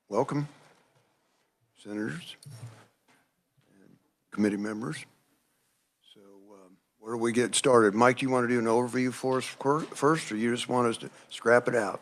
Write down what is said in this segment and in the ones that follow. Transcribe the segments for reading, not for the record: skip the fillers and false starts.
welcome, senators and committee members. So where do we get started? Mike, do you want to do an overview for us first, or you just want us to scrap it out?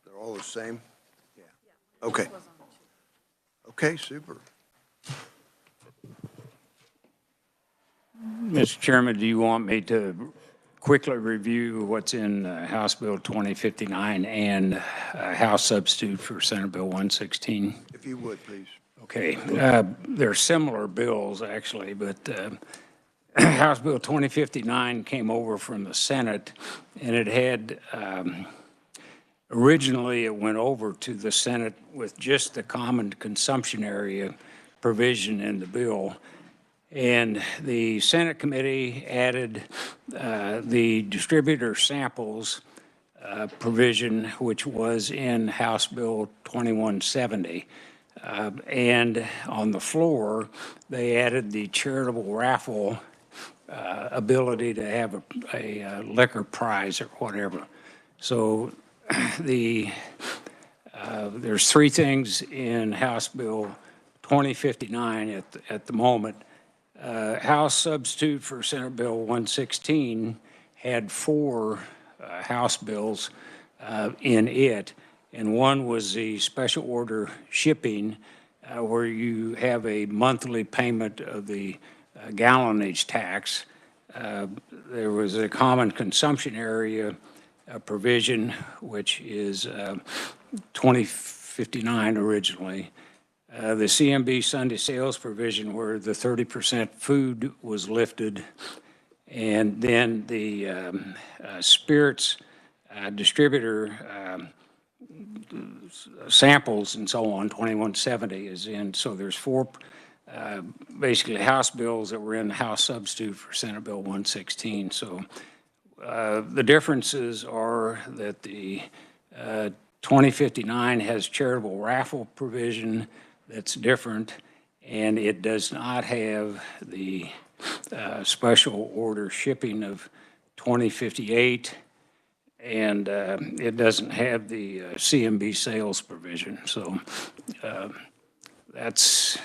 They're all the same? Yeah. Okay. Okay, super. Mr. Chairman, do you want me to quickly review what's in House Bill 2059 and House substitute for Senate Bill 116? If you would, please. Okay. They're similar bills, actually, but House Bill 2059 came over from the Senate, and it had originally it went over to the Senate with just the common consumption area provision in the bill. And the Senate committee added the distributor samples provision, which was in House Bill 2170. And on the floor, they added the charitable raffle ability to have a liquor prize or whatever. So there's three things in House Bill 2059 at the moment. House substitute for Senate Bill 116 had four House bills in it, and one was the special order shipping, where you have a monthly payment of the gallonage tax. There was a common consumption area provision, which is 2059 originally. The CMB Sunday sales provision, where the 30% food was lifted, and then the spirits distributor samples and so on, 2170 is in. So there's four basically House bills that were in the House substitute for Senate Bill 116. So the differences are that the 2059 has charitable raffle provision that's different, and it does not have the special order shipping of 2058, and it doesn't have the CMB sales provision. So that's,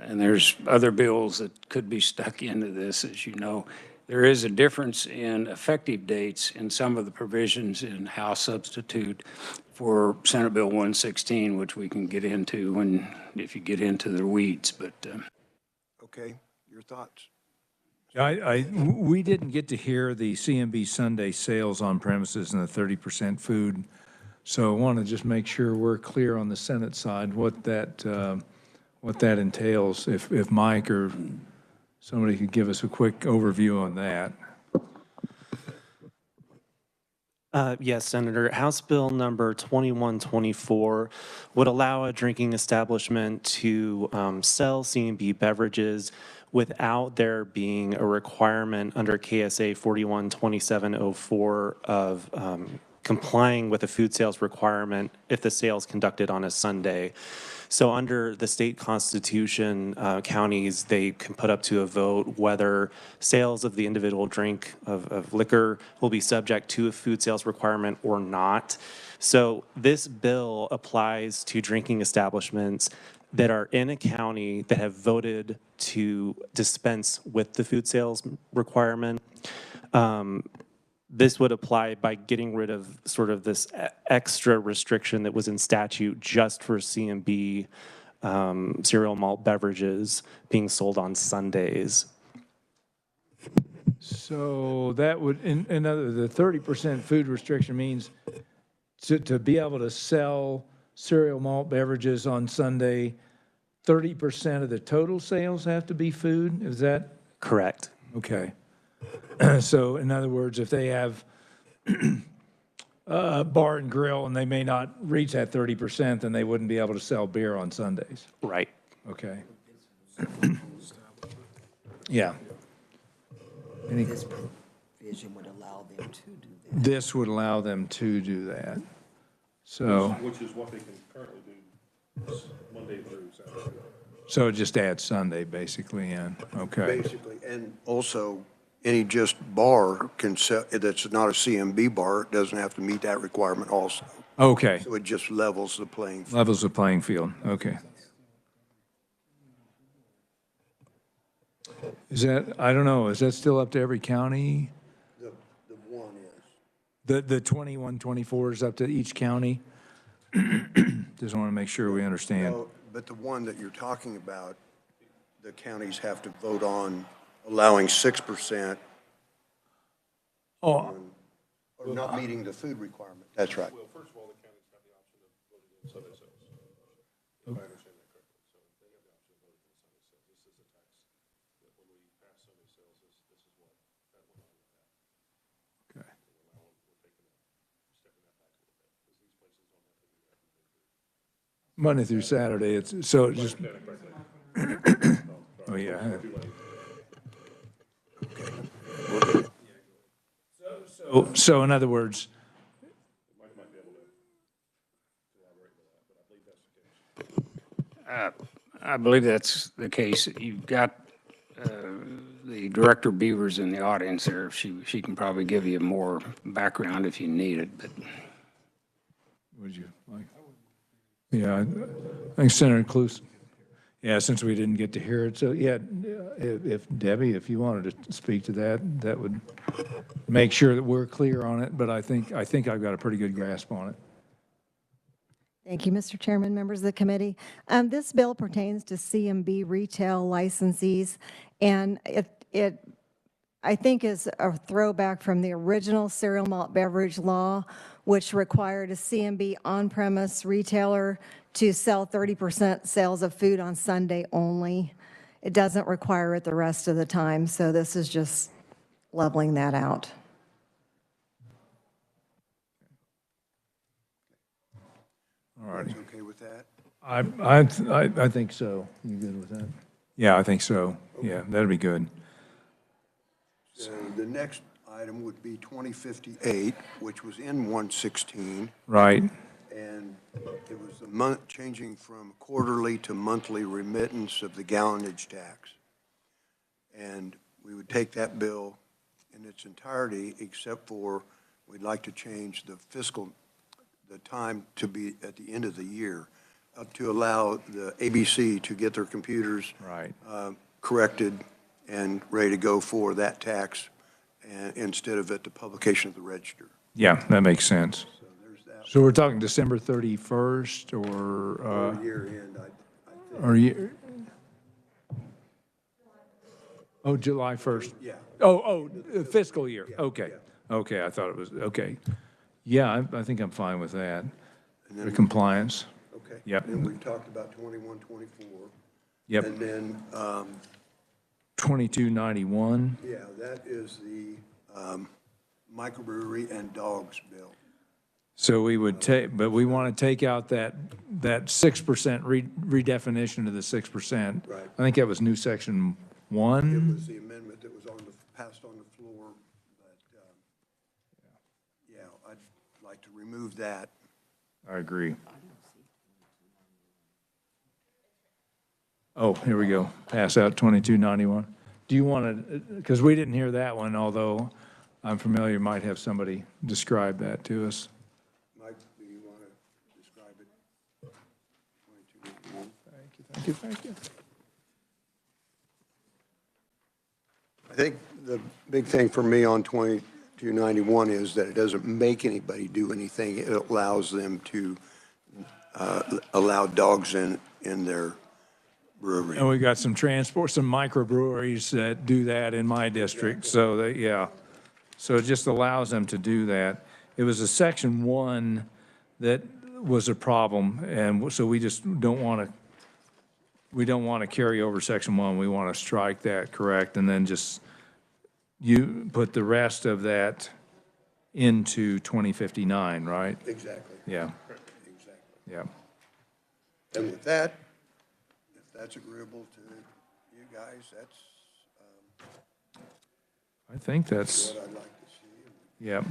and there's other bills that could be stuck into this, as you know. There is a difference in effective dates in some of the provisions in House substitute for Senate Bill 116, which we can get into if you get into the weeds. But Okay, your thoughts? We didn't get to hear the CMB Sunday sales on premises and the 30% food, so I want to just make sure we're clear on the Senate side what that entails. If Mike or somebody could give us a quick overview on that. Yes, Senator. House Bill number 2124 would allow a drinking establishment to sell C&B beverages without there being a requirement under KSA 412704 of complying with a food sales requirement if the sale is conducted on a Sunday. So under the state constitution, counties, they can put up to a vote whether sales of the individual drink of liquor will be subject to a food sales requirement or not. So this bill applies to drinking establishments that are in a county that have voted to dispense with the food sales requirement. This would apply by getting rid of sort of this extra restriction that was in statute just for C&B cereal malt beverages being sold on Sundays. So that would, in other, the 30% food restriction means to be able to sell cereal malt beverages on Sunday, 30% of the total sales have to be food? Is that? Correct. Okay. So in other words, if they have a bar and grill and they may not reach that 30%, then they wouldn't be able to sell beer on Sundays. Right. Okay. Yeah. This provision would allow them to do this would allow them to do that. So, Which is what they can currently do Monday through Saturday. so just add Sunday basically in, okay. Basically, and also, any just bar can sell, that's not a CMB bar, it doesn't have to meet that requirement also. Okay, So it just levels the playing field. levels the playing field, okay. Is that, I don't know, is that still up to every county? The one is. The 21, 24 is up to each county? Just want to make sure we understand. No, but the one that you're talking about, the counties have to vote on allowing 6% Oh, or not meeting the food requirement. That's right. Well, first of all, the counties have the option of voting in Sunday sales, if I understand that correctly. So they have the option of voting in Sunday sales. This is the tax that when we pass Sunday sales, this is what, that went on with that. okay. We're taking that, stepping that back a little bit, because these places don't have to do that. Monday through Saturday, it's, so it just, oh, yeah. So in other words, I believe that's the case. You've got the Director Beavers in the audience there. She can probably give you more background if you need it, but would you like? Yeah, I think Senator Cluse, yeah, since we didn't get to hear it, so yeah, if Debbie, if you wanted to speak to that, that would make sure that we're clear on it, but I think I've got a pretty good grasp on it. Thank you, Mr. Chairman, members of the committee. This bill pertains to CMB retail licensees, and it I think is a throwback from the original cereal malt beverage law, which required a CMB on-premise retailer to sell 30% sales of food on Sunday only. It doesn't require it the rest of the time, so this is just leveling that out. All right. Okay with that? I think so. You good with that? Yeah, I think so. Yeah, that'd be good. So the next item would be 2058, which was in 116. Right. And it was the month, changing from quarterly to monthly remittance of the gallonage tax. And we would take that bill in its entirety, except for, we'd like to change the time to be at the end of the year, up to allow the ABC to get their computers Right. corrected and ready to go for that tax, and instead of at the publication of the register. Yeah, that makes sense. So there's that. So we're talking December 31st or, Year end, I think. or year? Oh, July 1st. Yeah. Oh, fiscal year. Okay. yeah. Okay, I thought it was, okay. Yeah, I think I'm fine with that. And then The compliance. Okay. Yep. Then we talked about 21, 24. Yep. And then, 2291. yeah, that is the microbrewery and dogs bill. So we would take, but we want to take out that 6% redefinition of the 6%. Right. I think that was new section It 1. was the amendment that was passed on the floor, but, yeah, I'd like to remove that. I agree. Oh, here we go. Pass out 2291. Do you want to, because we didn't hear that one, although I'm familiar, might have somebody describe that to us. Mike, do you want to describe it? 2291. Thank you, thank you. I think the big thing for me on 2291 is that it doesn't make anybody do anything. It allows them to allow dogs in their brewery. And we got some microbreweries that do that in my district, so that, yeah. So it just allows them to do that. It was a section 1 that was a problem, and so we just don't want to carry over section 1. We want to strike that, correct, and then just you put the rest of that into 2059, right? Exactly, Yeah, exactly. yeah. And with that, if that's agreeable to you guys, that's I think that's, what I'd like to see. yeah.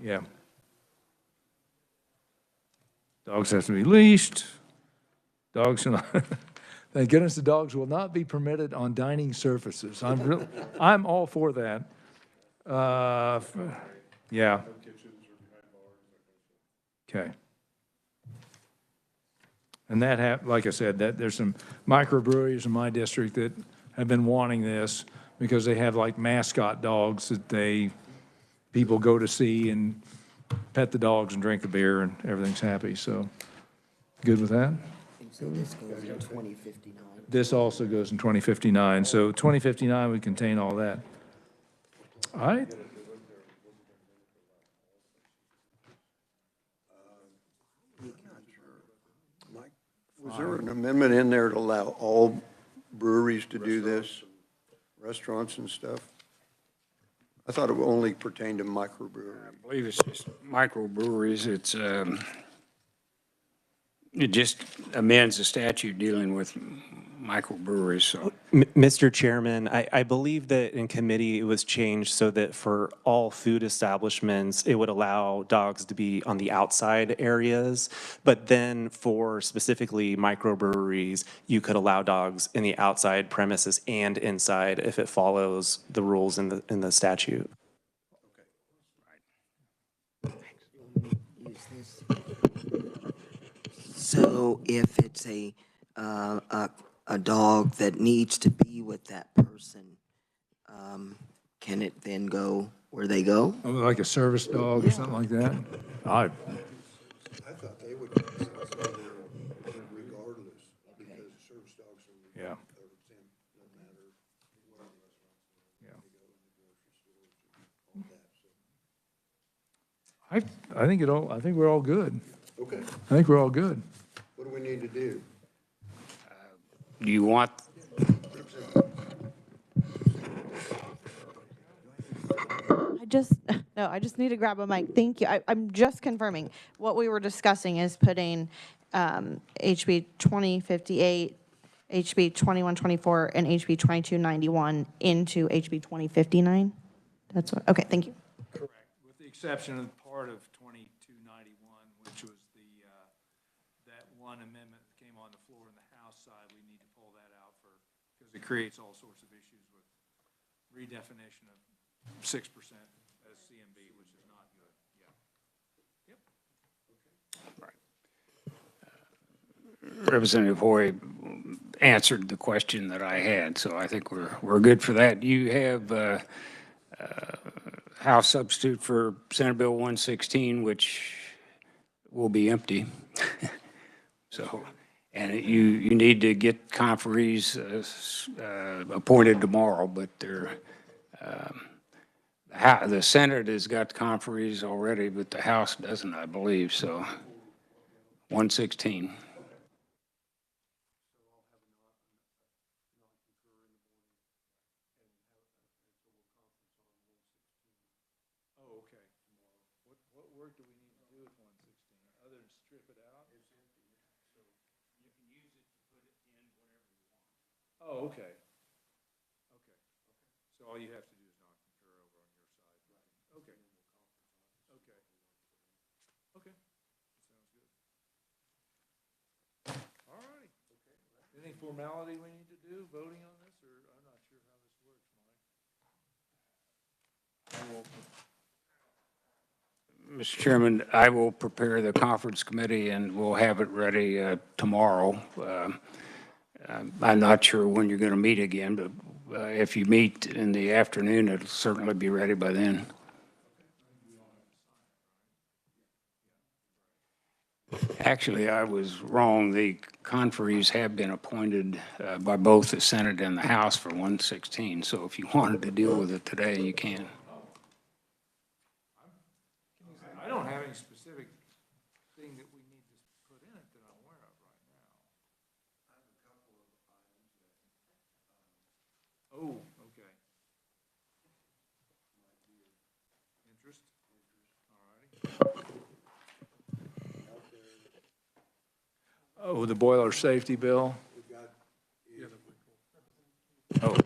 Yeah. Dogs have to be leashed. Dogs, thank goodness the dogs will not be permitted on dining surfaces. I'm all for that. Yeah. Okay. And that like I said, that there's some microbreweries in my district that have been wanting this because they have like mascot dogs that people go to see and pet the dogs and drink the beer and everything's happy. So, good with that? So this goes in 2059. This also goes in 2059. So 2059 would contain all that. All right. Mike, was there an amendment in there to allow all breweries to do this? Restaurants and stuff? I thought it only pertained to microbreweries. I believe it's just microbreweries. It just amends the statute dealing with microbreweries, so. Mr. Chairman, I believe that in committee it was changed so that for all food establishments, it would allow dogs to be on the outside areas. But then for specifically microbreweries, you could allow dogs in the outside premises and inside if it follows the rules in the statute. Use this. So if it's a dog that needs to be with that person, can it then go where they go? Like a service dog or something like that? I thought they would regardless, because service dogs are. Yeah. No matter where Yeah. they go in the grocery stores and all that, so. I think we're all good. Okay, I think we're all good. what do we need to do? Do you want, I just need to grab a mic. Thank you. I'm just confirming. What we were discussing is putting HB 2058, HB 2124, and HB 2291 into HB 2059? That's what, okay, thank you. Correct. With the exception of part of 2291, which was that one amendment that came on the floor in the House side, we need to pull that out because it creates all sorts of issues with redefinition of 6% as CMB, which is not good. Yeah. Yep. Representative Hoy answered the question that I had, so I think we're good for that. You have House substitute for Senate Bill 116, which will be empty. So, and you need to get conferees appointed tomorrow, but the Senate has got conferees already, but the House doesn't, I believe, so 116. Oh, okay. What work do we need to do with 116, other than strip it out? It's empty, so you can use it to put it in whenever you want. Oh, okay. Okay. So all you have to do is not concur over on your side. Right. Okay. Okay. Okay. Sounds good. All righty. Okay. Any formality we need to do, voting on this, or I'm not sure how this works, Mike? Mr. Chairman, I will prepare the conference committee and we'll have it ready tomorrow. I'm not sure when you're going to meet again, but if you meet in the afternoon, it'll certainly be ready by then. Actually, I was wrong. The conferees have been appointed by both the Senate and the House for 116. So if you wanted to deal with it today, you can. I don't have any specific thing that we need to put in it that I'm aware of right now. I have a couple of items that, oh, okay. Might be of interest. All righty. Oh, the boiler safety bill? Oh,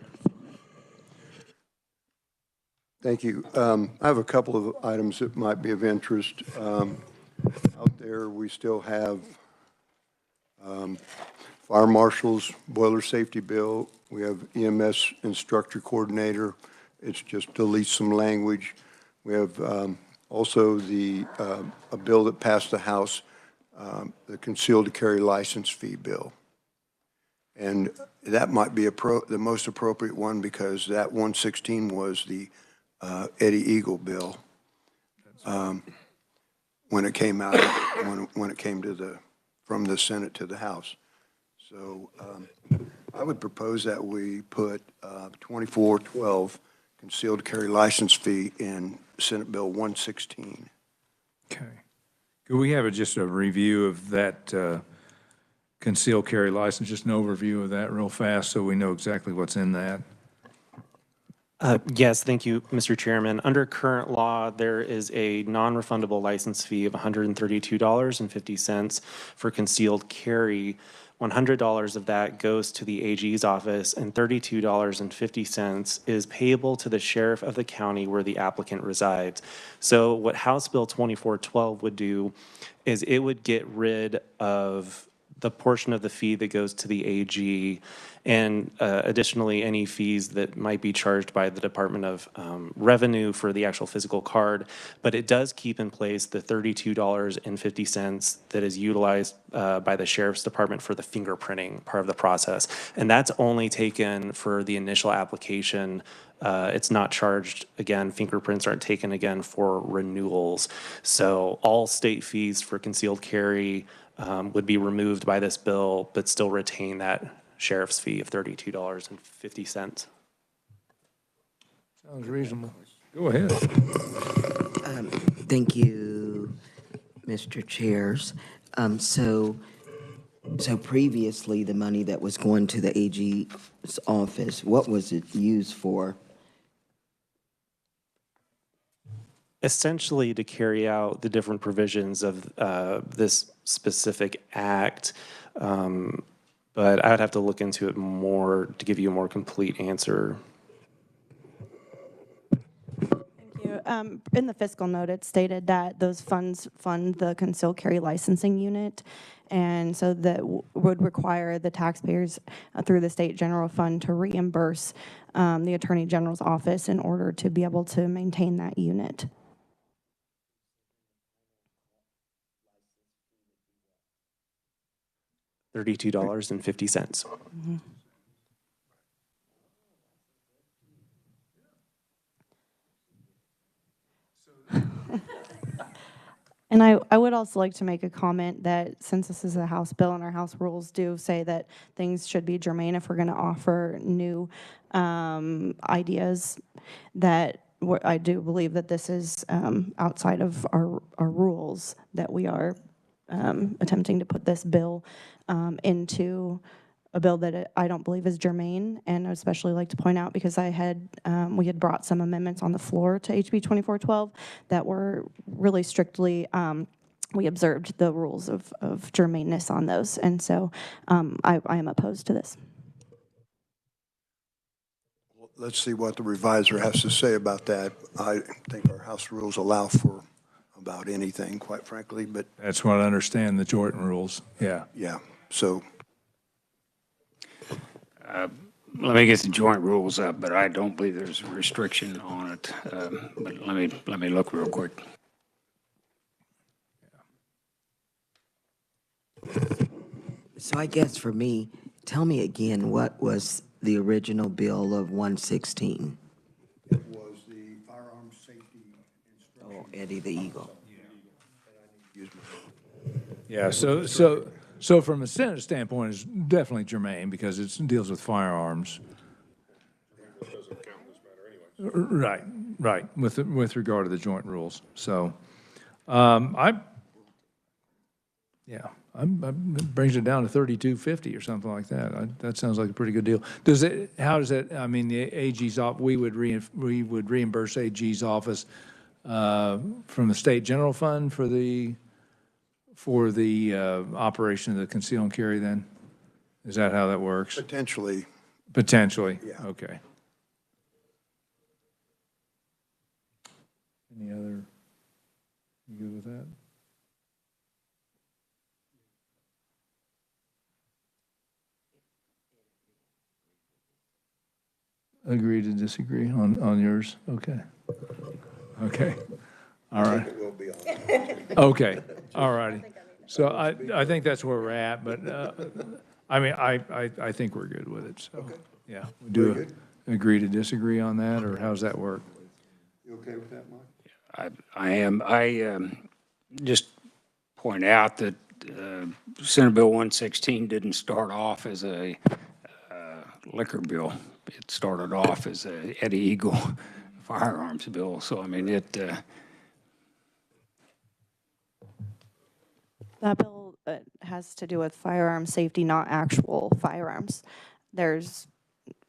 Thank you. I have a couple of items that might be of interest. Out there, we still have fire marshal's boiler safety bill. We have EMS instructor coordinator. It's just deletes some language. We have also a bill that passed the House, the concealed carry license fee bill. And that might be the most appropriate one because that 116 was the Eddie Eagle bill when it came out, when it came to from the Senate to the House. So I would propose that we put 2412 concealed carry license fee in Senate Bill 116. Okay. Could we have just a review of that concealed carry license, just an overview of that real fast so we know exactly what's in that? Yes, thank you, Mr. Chairman. Under current law, there is a non-refundable license fee of $132.50 for concealed carry. $100 of that goes to the AG's office, and $32.50 is payable to the sheriff of the county where the applicant resides. So what House Bill 2412 would do is it would get rid of the portion of the fee that goes to the AG, and additionally, any fees that might be charged by the Department of Revenue for the actual physical card. But it does keep in place the $32.50 that is utilized by the Sheriff's Department for the fingerprinting part of the process. And that's only taken for the initial application. It's not charged again. Fingerprints aren't taken again for renewals. So all state fees for concealed carry would be removed by this bill, but still retain that sheriff's fee of $32.50. Sounds reasonable. Go ahead. Thank you, Mr. Chairs. So previously, the money that was going to the AG's office, what was it used for? Essentially to carry out the different provisions of this specific act. But I would have to look into it more to give you a more complete answer. Thank you. In the fiscal note, it stated that those funds fund the concealed carry licensing unit. And so that would require the taxpayers through the state general fund to reimburse the Attorney General's office in order to be able to maintain that unit. $32.50. And I would also like to make a comment that since this is a House bill and our House rules do say that things should be germane if we're going to offer new ideas, that I do believe that this is outside of our rules, that we are attempting to put this bill into a bill that I don't believe is germane, and I'd especially like to point out because we had brought some amendments on the floor to HB 2412 that were really strictly, we observed the rules of germaneness on those, and so I am opposed to this. Let's see what the reviser has to say about that. I think our House rules allow for about anything, quite frankly, but That's what I understand, the Jordan rules. Yeah. yeah, so. Let me get the joint rules up, but I don't believe there's a restriction on it. But let me look real quick. So I guess for me, tell me again, what was the original bill of 116? It was the firearm safety instruction. Oh, Eddie the Eagle. Yeah, so from a Senate standpoint, it's definitely germane because it deals with firearms. It doesn't count in this matter anyway. Right, with regard to the joint rules. So, it brings it down to $32.50 or something like that. That sounds like a pretty good deal. How does that, I mean, the AG's office, we would reimburse AG's office from the state general fund for the operation of the conceal and carry then? Is that how that works? Potentially, Potentially, Yeah. okay. Any other, you good with that? Agree to disagree on yours? Okay. Okay. All right. It will be on. Okay, all righty. So I think that's where we're at, but, I mean, I think we're good with it, so, yeah. We Very do good. agree to disagree on that, or how's that work? You okay with that, Mike? I am. Just point out that Senate Bill 116 didn't start off as a liquor bill. It started off as a Eddie Eagle firearms bill. So, I mean, That bill has to do with firearm safety, not actual firearms.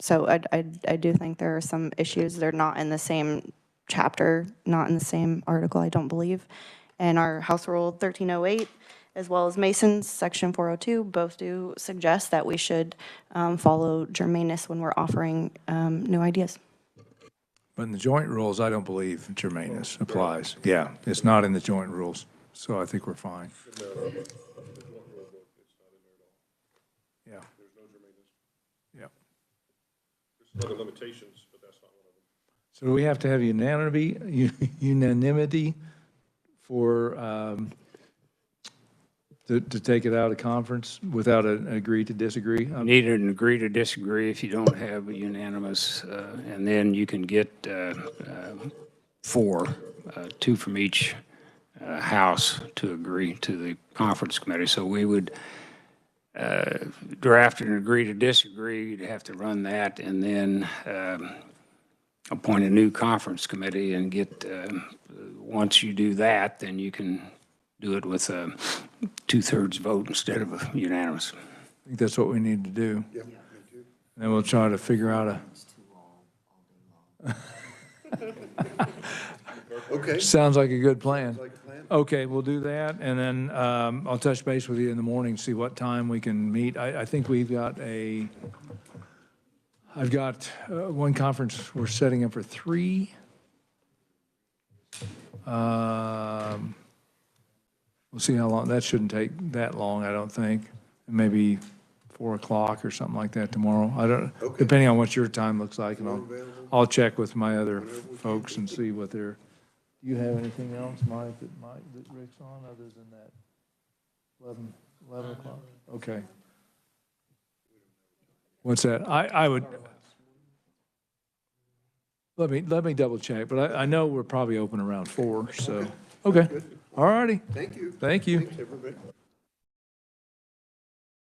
So I do think there are some issues. They're not in the same chapter, not in the same article, I don't believe. And our House Rule 1308, as well as Mason's Section 402, both do suggest that we should follow germaneness when we're offering new ideas. But in the joint rules, I don't believe germaneness applies. Yeah, it's not in the joint rules, so I think we're fine. Yeah. There's no germaneness. Yeah. There's other limitations, but that's not one of them. So do we have to have unanimity for, to take it out of conference without an agree to disagree? need an agree to disagree if you don't have a unanimous, and then you can get four, two from each house to agree to the conference committee. So we would draft an agree to disagree. You'd have to run that and then appoint a new conference committee and get, once you do that, then you can do it with a 2/3 vote instead of a unanimous. I think that's what we need to do. Yep, me too. And then we'll try to figure out Okay. sounds like a good plan. Like a plan? Okay, we'll do that, and then I'll touch base with you in the morning, see what time we can meet. I think I've got one conference we're setting up for 3. We'll see how long, that shouldn't take that long, I don't think. Maybe 4 o'clock or something like that tomorrow. I don't, Okay. depending on what your time looks like, and Available. I'll check with my other folks and see what they're, do you have anything else, Mike, that Rick's on, other than that 11 o'clock? Okay. What's that? I would, let me double check, but I know we're probably open around 4, so, okay. All righty. Thank you. Thank you. Thanks, everybody.